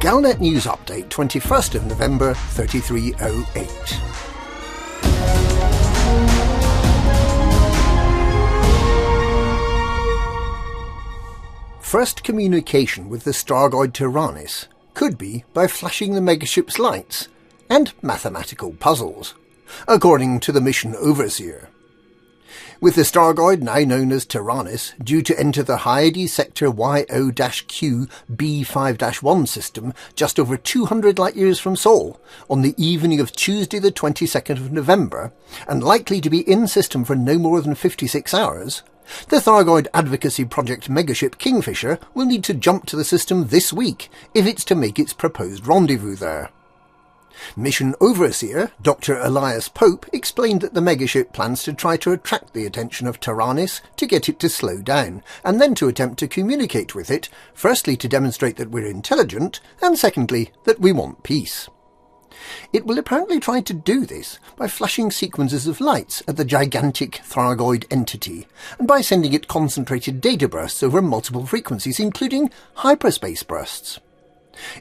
GalNet News Update 21st of November 3308. First communication with the Stargoid Taranis could be by flashing the megaship's lights and mathematical puzzles, according to the mission overseer. With the Stargoid, now known as Taranis, due to enter the Hyades sector YO-Q B5-1 system just over 200 light-years from Sol on the evening of Tuesday the 22nd of November, and likely to be in system for no more than 56 hours, the Stargoid advocacy project megaship Kingfisher will need to jump to the system this week if it's to make its proposed rendezvous there. Mission Overseer Dr. Elias Pope explained that the megaship plans to try to attract the attention of Taranis to get it to slow down, and then to attempt to communicate with it, firstly to demonstrate that we're intelligent, and secondly that we want peace. It will apparently try to do this by flashing sequences of lights at the gigantic Stargoid entity, and by sending it concentrated data bursts over multiple frequencies, including hyperspace bursts.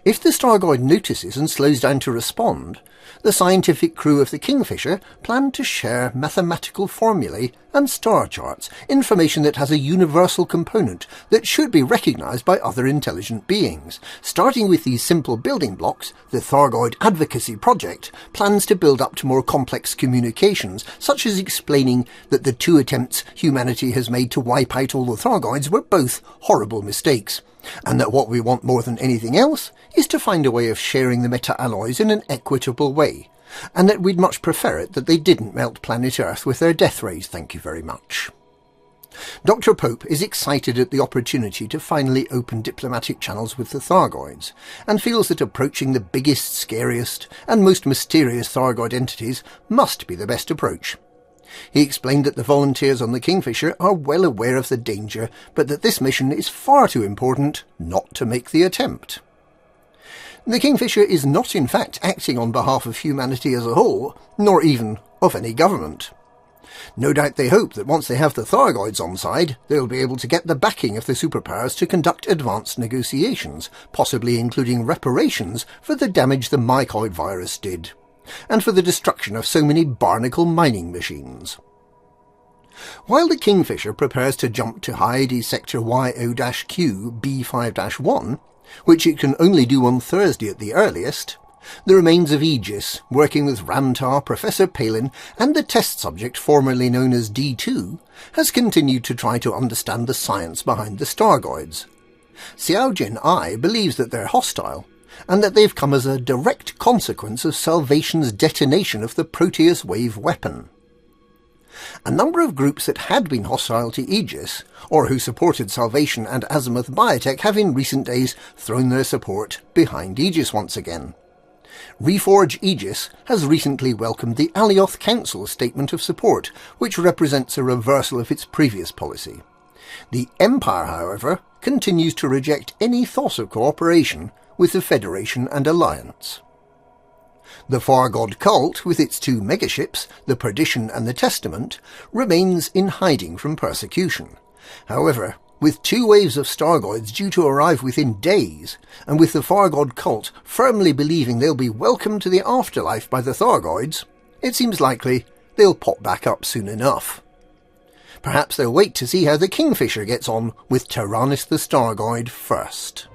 If the Stargoid notices and slows down to respond, the scientific crew of the Kingfisher plan to share mathematical formulae and star charts, information that has a universal component that should be recognised by other intelligent beings. Starting with these simple building blocks, the Stargoid Advocacy Project plans to build up to more complex communications, such as explaining that the two attempts humanity has made to wipe out all the Stargoids were both horrible mistakes, and that what we want more than anything else is to find a way of sharing the meta-alloys in an equitable way, and that we'd much prefer it that they didn't melt planet Earth with their death rays, thank you very much. Dr. Pope is excited at the opportunity to finally open diplomatic channels with the Stargoids, and feels that approaching the biggest, scariest, and most mysterious Stargoid entities must be the best approach. He explained that the volunteers on the Kingfisher are well aware of the danger, but that this mission is far too important not to make the attempt. The Kingfisher is not in fact acting on behalf of humanity as a whole, nor even of any government. No doubt they hope that once they have the Stargoids on side, they'll be able to get the backing of the superpowers to conduct advanced negotiations, possibly including reparations for the damage the mycoid virus did, and for the destruction of so many barnacle mining machines. While the Kingfisher prepares to jump to Hyades sector YO-Q B5-1, which it can only do on Thursday at the earliest, the remains of Aegis, working with Ramtar, Professor Palin, and the test subject formerly known as D2, has continued to try to understand the science behind the Stargoids. Xiaojin I believes that they're hostile, and that they've come as a direct consequence of Salvation's detonation of the Proteus wave weapon. A number of groups that had been hostile to Aegis, or who supported Salvation and Azimuth Biotech, have in recent days thrown their support behind Aegis once again. Reforge Aegis has recently welcomed the Alioth Council's statement of support, which represents a reversal of its previous policy. The Empire, however, continues to reject any thought of cooperation with the Federation and Alliance. The Far-God cult, with its two megaships, the Perdition and the Testament, remains in hiding from persecution. However, with two waves of Stargoids due to arrive within days, and with the Far-God cult firmly believing they'll be welcomed to the afterlife by the Stargoids, it seems likely they'll pop back up soon enough. Perhaps they'll wait to see how the Kingfisher gets on with Taranis the Stargoid first.